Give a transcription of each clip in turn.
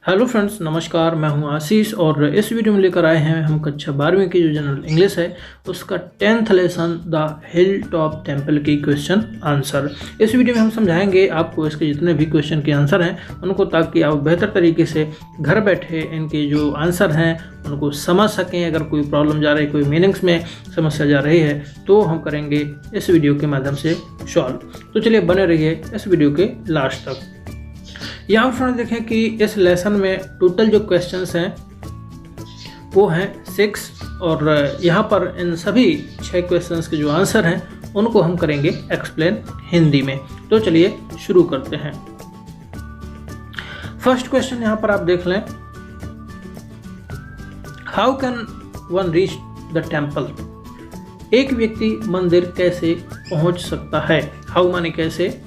Hello friends, नमस्कार। मैं हूं आशीष और इस वीडियो में लेकर आए हैं हम कक्षा 12वीं की जो जनरल इंग्लिश है उसका 10th lesson the hill top temple की क्वेश्चन आंसर। इस वीडियो में हम समझाएंगे आपको इसके जितने भी क्वेश्चन के आंसर हैं उनको, ताकि आप बेहतर तरीके से घर बैठे इनके जो आंसर हैं उनको समझ सकें। अगर कोई प्रॉब्लम जा रही है, कोई मीनिंग्स में समस्या जा रही है, तो हम करेंगे इस वीडियो के माध्यम से सॉल्व। तो चलिए बने रहिए इस वीडियो के लास्ट तक। यहाँ पर देखें कि इस लेसन में टोटल जो क्वेश्चंस हैं वो हैं 6 और यहाँ पर इन सभी 6 क्वेश्चंस के जो आंसर हैं उनको हम करेंगे एक्सप्लेन हिंदी में। तो चलिए शुरू करते हैं। फर्स्ट क्वेश्चन यहाँ पर आप देख लें, how can one reach the temple? एक व्यक्ति मंदिर कैसे पहुंच सकता है? हाउ माने कैसे,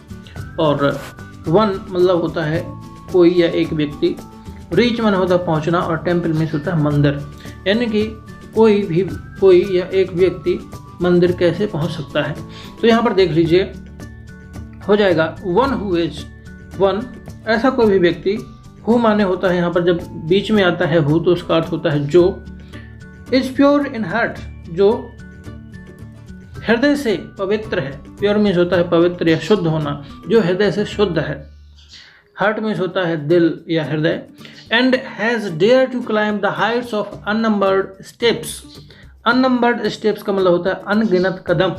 और वन मतलब होता है कोई या एक व्यक्ति, रीच माने होता है पहुंचना, और टेम्पल मीन्स होता है मंदिर। यानी कि कोई या एक व्यक्ति मंदिर कैसे पहुंच सकता है। तो यहाँ पर देख लीजिए, हो जाएगा वन हु इज, वन ऐसा कोई भी व्यक्ति, हु माने होता है यहाँ पर जब बीच में आता है हु तो उसका अर्थ होता है जो, इज प्योर इन हार्ट, जो हृदय से पवित्र है। प्योर मीन्स होता है पवित्र या शुद्ध होना, जो हृदय से शुद्ध है। हार्ट मीन्स होता है दिल या हृदय। And has dare to climb the heights of unnumbered steps. Unnumbered steps का मतलब होता है अनगिनत कदम,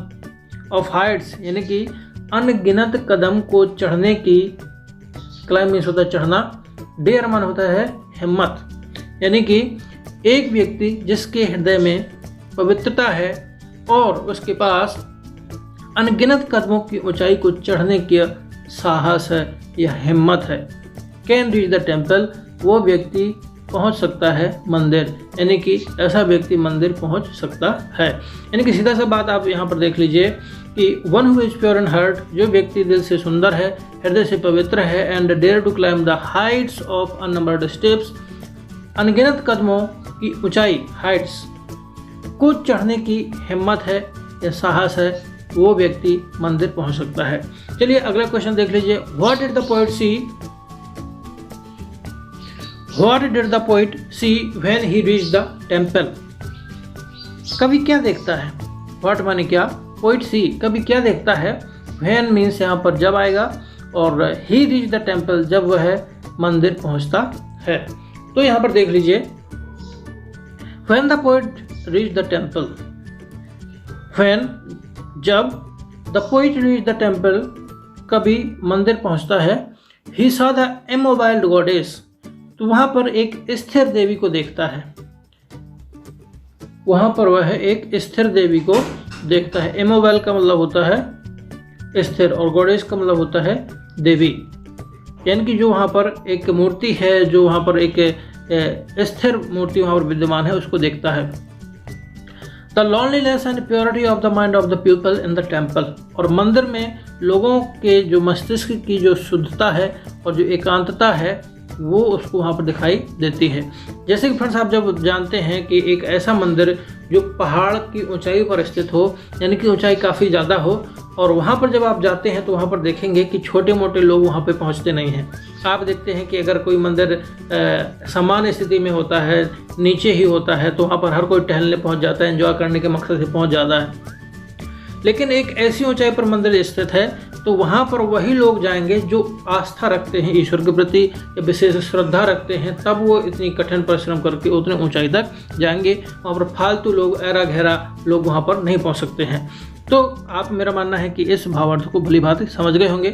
ऑफ हाइट्स यानी कि अनगिनत कदम को चढ़ने की। क्लाइंब मीन्स होता है चढ़ना, डेयर मान होता है हिम्मत। यानी कि एक व्यक्ति जिसके हृदय में पवित्रता है और उसके पास अनगिनत कदमों की ऊंचाई को चढ़ने की साहस है या हिम्मत है, कैन रीच द टेम्पल, वो व्यक्ति पहुंच सकता है मंदिर। यानी कि ऐसा व्यक्ति मंदिर पहुंच सकता है। यानी कि सीधा सा बात आप यहाँ पर देख लीजिए कि one who is pure in heart, जो व्यक्ति दिल से सुंदर है, हृदय से पवित्र है, and dare to climb the heights of unnumbered steps, अनगिनत कदमों की ऊंचाई हाइट्स को चढ़ने की हिम्मत है या साहस है, वो व्यक्ति मंदिर पहुंच सकता है। चलिए अगला क्वेश्चन देख लीजिए, what did the poet see, what did the poet see when he reached the temple? कवि क्या देखता है? व्हाट माने क्या, पोएट सी कवि क्या देखता है, व्हेन मीन्स यहाँ पर जब आएगा, और ही रीच द टेम्पल जब वह मंदिर पहुंचता है। तो यहाँ पर देख लीजिए, when the poet reach the temple, when जब the poet reach the temple कभी मंदिर पहुंचता है, he saw the immobile goddess, तो वहां पर एक स्थिर देवी को देखता है। वहां पर वह एक स्थिर देवी को देखता है। इमोबाइल का मतलब होता है स्थिर और गॉडेस का मतलब होता है देवी। यानी कि जो वहां पर एक मूर्ति है, जो वहां पर एक स्थिर मूर्ति वहां पर विद्यमान है, उसको देखता है। The loneliness and purity of the mind of the people in the temple, और मंदिर में लोगों के जो मस्तिष्क की जो शुद्धता है और जो एकांतता है वो उसको वहाँ पर दिखाई देती है। जैसे कि फ्रेंड्स, आप जब जानते हैं कि एक ऐसा मंदिर जो पहाड़ की ऊंचाई पर स्थित हो, यानी कि ऊंचाई काफ़ी ज़्यादा हो, और वहाँ पर जब आप जाते हैं तो वहाँ पर देखेंगे कि छोटे मोटे लोग वहाँ पे पहुँचते नहीं हैं। आप देखते हैं कि अगर कोई मंदिर सामान्य स्थिति में होता है, नीचे ही होता है, तो वहाँ पर हर कोई टहलने पहुँच जाता है, एंजॉय करने के मकसद से पहुँच जाता है। लेकिन एक ऐसी ऊंचाई पर मंदिर स्थित है तो वहाँ पर वही लोग जाएंगे जो आस्था रखते हैं ईश्वर के प्रति या विशेष श्रद्धा रखते हैं, तब वो इतनी कठिन परिश्रम करके उतने ऊंचाई तक जाएंगे। वहाँ पर फालतू लोग, ऐरा गहरा लोग वहाँ पर नहीं पहुँच सकते हैं। तो आप, मेरा मानना है कि इस भावार्थ को भली भांति समझ गए होंगे।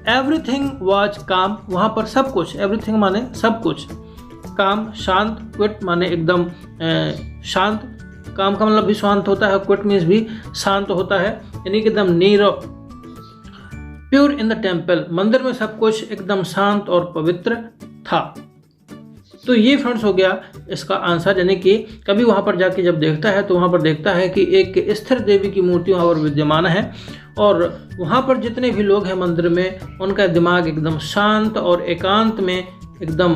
एवरीथिंग वॉज काम, वहाँ पर सब कुछ, एवरीथिंग माने सब कुछ, काम शांत, क्विट माने एकदम शांत, काम का मतलब भी शांत होता है, क्विट मीन्स भी शांत होता है, यानी कि एकदम Nirav. Pure in the temple, मंदिर में सब कुछ एकदम शांत और पवित्र था। तो ये फ्रेंड्स हो गया इसका आंसर। यानी कि कभी वहाँ पर जाके जब देखता है तो वहाँ पर देखता है कि एक स्थिर देवी की मूर्ति वहाँ पर विद्यमान है, और वहाँ पर जितने भी लोग हैं मंदिर में, उनका दिमाग एकदम शांत और एकांत में एकदम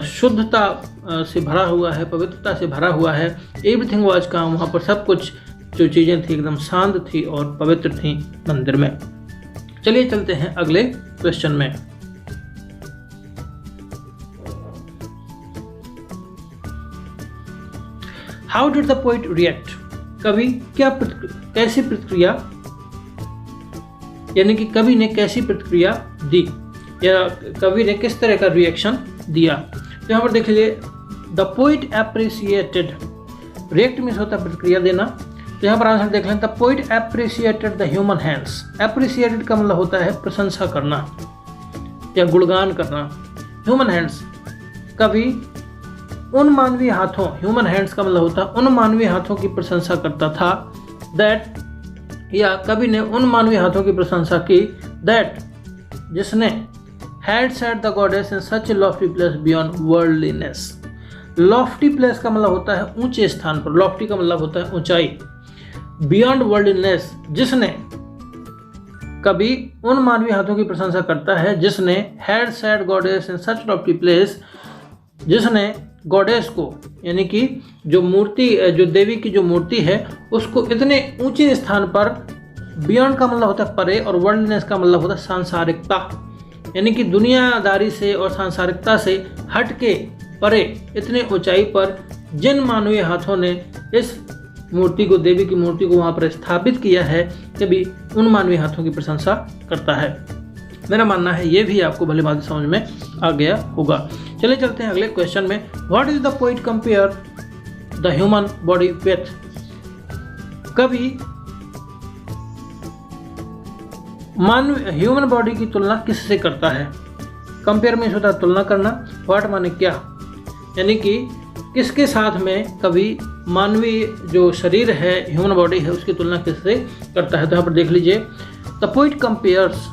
शुद्धता से भरा हुआ है, पवित्रता से भरा हुआ है। एवरीथिंग वाज काम, वहाँ पर सब कुछ जो चीज़ें थी एकदम शांत थी और पवित्र थी मंदिर में। चलिए चलते हैं अगले क्वेश्चन में। How did the poet react, कवि कैसी प्रतिक्रिया, यानी कि कवि ने कैसी प्रतिक्रिया दी या कवि ने किस तरह का रिएक्शन दिया। तो यहाँ पर देख लीजिए, the poet appreciated, react means होता है प्रतिक्रिया देना। तो यहाँ पर आंसर देख लें, the poet appreciated the human hands. Appreciated का मतलब होता है प्रशंसा करना या गुणगान करना। ह्यूमन हैंड्स, कवि उन मानवीय हाथों, ह्यूमन हैंड्स का मतलब होता है उन मानवीय हाथों की प्रशंसा करता था, दैट, या कवि ने उन मानवीय हाथों की प्रशंसा की, दैट, जिसने had set the goddess in such A Lofty place beyond worldliness. Lofty place का मतलब होता है ऊंचे स्थान पर, लॉफ्टी का मतलब होता है ऊंचाई, बियॉन्ड वर्ल्डलीनेस, जिसने, कवि उन मानवीय हाथों की प्रशंसा करता है जिसने had set goddess in such Lofty place, जिसने गॉडेस को, यानी कि जो मूर्ति, जो देवी की जो मूर्ति है उसको इतने ऊंचे स्थान पर, बियॉन्ड का मतलब होता है परे और वर्ल्डनेस का मतलब होता है सांसारिकता, यानी कि दुनियादारी से और सांसारिकता से हट के परे, इतने ऊंचाई पर जिन मानवीय हाथों ने इस मूर्ति को, देवी की मूर्ति को वहाँ पर स्थापित किया है, कभी उन मानवीय हाथों की प्रशंसा करता है। मेरा मानना है ये भी आपको भली भांति समझ में आ गया होगा। चलिए चलते हैं अगले क्वेश्चन में। What is the poet compare the human body with, कवि ह्यूमन बॉडी की तुलना किससे करता है। कंपेयर मीन्स होता है तुलना करना, व्हाट माने क्या, यानी कि किसके साथ में कवि मानवीय जो शरीर है, ह्यूमन बॉडी है, उसकी तुलना किससे करता है। तो यहाँ पर देख लीजिए, द पोइट कंपेयर्स,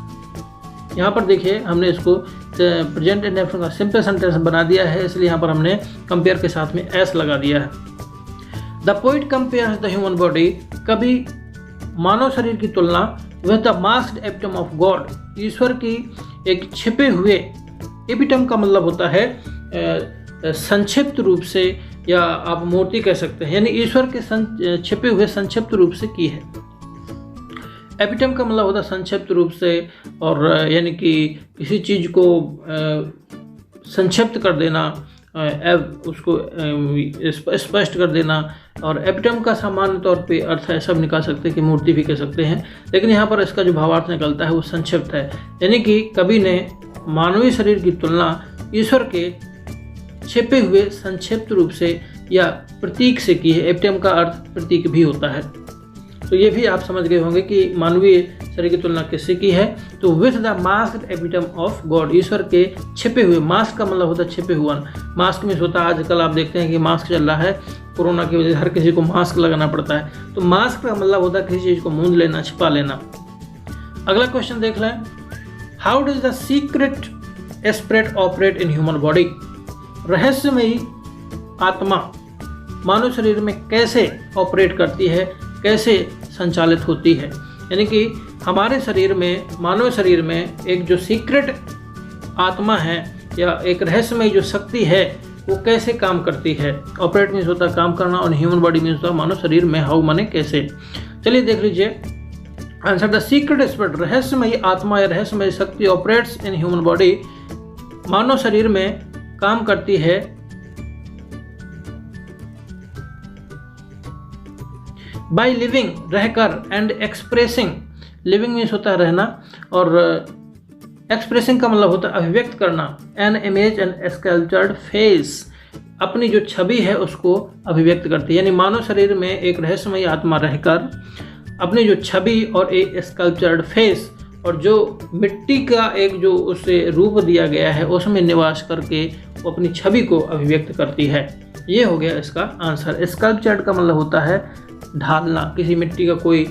यहाँ पर देखिए हमने इसको प्रेजेंट इंडेफिनिट का सिंपल सेंटेंस बना दिया है, इसलिए यहाँ पर हमने कंपेयर के साथ में एस लगा दिया है। The poet compares the human body, कवि मानव शरीर की तुलना with the masked epitome of God, ईश्वर की एक छिपे हुए, एपिटम का मतलब होता है संक्षिप्त रूप से, या आप मूर्ति कह सकते हैं, यानी ईश्वर के छिपे हुए संक्षिप्त रूप से की है। एपिटम का मतलब होता है संक्षिप्त रूप से, और यानी कि किसी चीज़ को संक्षिप्त कर देना, उसको स्पष्ट कर देना। और एपिटम का सामान्य तौर पे अर्थ ऐसा भी निकाल सकते हैं कि मूर्ति भी कह सकते हैं, लेकिन यहाँ पर इसका जो भावार्थ निकलता है वो संक्षिप्त है, यानी कि कवि ने मानवीय शरीर की तुलना ईश्वर के छिपे हुए संक्षिप्त रूप से या प्रतीक से की है। एपिटम का अर्थ प्रतीक भी होता है। तो ये भी आप समझ गए होंगे कि मानवीय शरीर की तुलना किससे की है। तो with the masked epitome of God, ईश्वर के छिपे हुए, मास्क का मतलब होता है छिपे हुआ। मास्क में होता है, आजकल आप देखते हैं कि मास्क चल रहा है, कोरोना की वजह से हर किसी को मास्क लगाना पड़ता है। तो मास्क का मतलब होता है किसी चीज़ को मूंद लेना, छिपा लेना। अगला क्वेश्चन देख लें, how does the secret spirit operate in human body, रहस्यमयी आत्मा मानव शरीर में कैसे ऑपरेट करती है, कैसे संचालित होती है। यानी कि हमारे शरीर में, मानव शरीर में एक जो सीक्रेट आत्मा है या एक रहस्यमय जो शक्ति है वो कैसे काम करती है। ऑपरेट मीन्स होता है काम करना, और ह्यूमन बॉडी मीन्स होता है मानव शरीर में, हाउ माने कैसे। चलिए देख लीजिए आंसर, द सीक्रेट स्पिरिट, रहस्यमयी आत्मा या रहस्यमयी शक्ति ऑपरेट्स इन ह्यूमन बॉडी, मानव शरीर में काम करती है बाय लिविंग, रहकर, एंड एक्सप्रेसिंग, लिविंग मीन्स होता है रहना, और एक्सप्रेसिंग का मतलब होता है अभिव्यक्त करना, an image and sculptured face, अपनी जो छवि है उसको अभिव्यक्त करती है। यानी मानव शरीर में एक रहस्यमयी आत्मा रहकर अपनी जो छवि और एक स्कल्पचर्ड फेस, और जो मिट्टी का एक जो उसे रूप दिया गया है उसमें निवास करके वो अपनी छवि को अभिव्यक्त करती है। ये हो गया इसका आंसर। स्कल्पचर्ड का मतलब होता है ढालना, किसी मिट्टी का कोई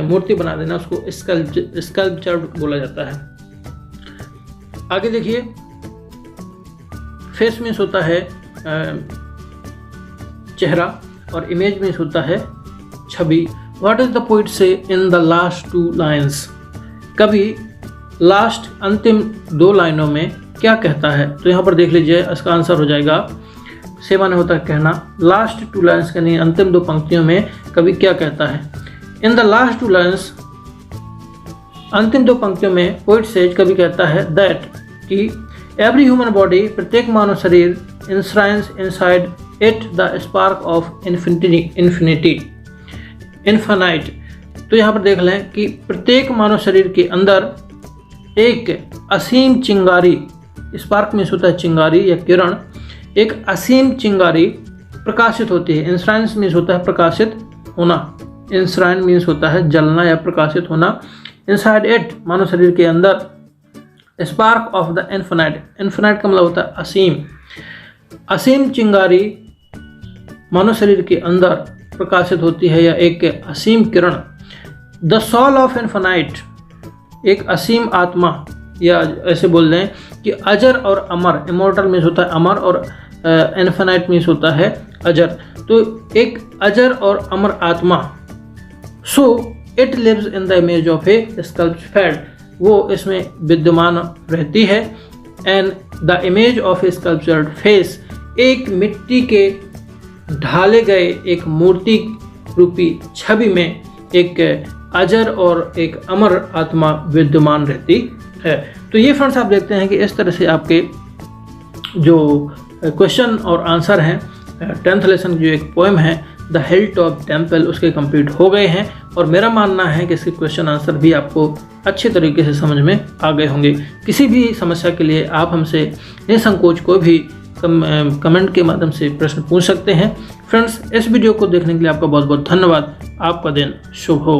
मूर्ति बना देना, उसको स्कल्पचर्ड बोला जाता है। आगे देखिए, फेस मीन्स होता है चेहरा, और इमेज मीन्स होता है छवि। व्हाट इज द पोइट से in the last two lines, कवि लास्ट अंतिम दो लाइनों में क्या कहता है। तो यहाँ पर देख लीजिए, इसका आंसर हो जाएगा, से माने होता है कहना, लास्ट टू लाइन्स यानी अंतिम दो पंक्तियों में कवि क्या कहता है। In the last two lines, अंतिम दो पंक्तियों में पोइट सेज, कवि कहता है दैट, कि एवरी ह्यूमन बॉडी, प्रत्येक मानव शरीर, enshrines inside it the spark of infinite. तो यहाँ पर देख लें कि प्रत्येक मानव शरीर के अंदर एक असीम चिंगारी, स्पार्क मीन्स होता है चिंगारी या किरण, एक असीम चिंगारी प्रकाशित होती है। इंश्राइन मीन्स होता है प्रकाशित होना, इंश्राइन मीन्स होता है जलना या प्रकाशित होना। इनसाइड इट मानव शरीर के अंदर spark of the infinite, infinite का मतलब होता है असीम, असीम चिंगारी मानव शरीर के अंदर प्रकाशित होती है या एक असीम किरण। द सोल ऑफ इन्फिनाइट, एक असीम आत्मा, या ऐसे बोल दें कि अजर और अमर, इमोर्टल मीन्स होता है अमर और इन्फिनाइट मीन्स होता है अजर। तो एक अजर और अमर आत्मा, so it lives in the image of a sculptured, वो इसमें विद्यमान रहती है। And the image of a sculptured face, एक मिट्टी के ढाले गए एक मूर्ति रूपी छवि में एक अजर और एक अमर आत्मा विद्यमान रहती है। तो ये फ्रेंड्स आप देखते हैं कि इस तरह से आपके जो क्वेश्चन और आंसर हैं 10th लेसन की जो एक पोएम है द हिल टॉप टेम्पल, उसके कंप्लीट हो गए हैं। और मेरा मानना है कि इसके क्वेश्चन आंसर भी आपको अच्छे तरीके से समझ में आ गए होंगे। किसी भी समस्या के लिए आप हमसे निसंकोच कोई भी कमेंट के माध्यम से प्रश्न पूछ सकते हैं। फ्रेंड्स, इस वीडियो को देखने के लिए आपका बहुत बहुत धन्यवाद। आपका दिन शुभ हो।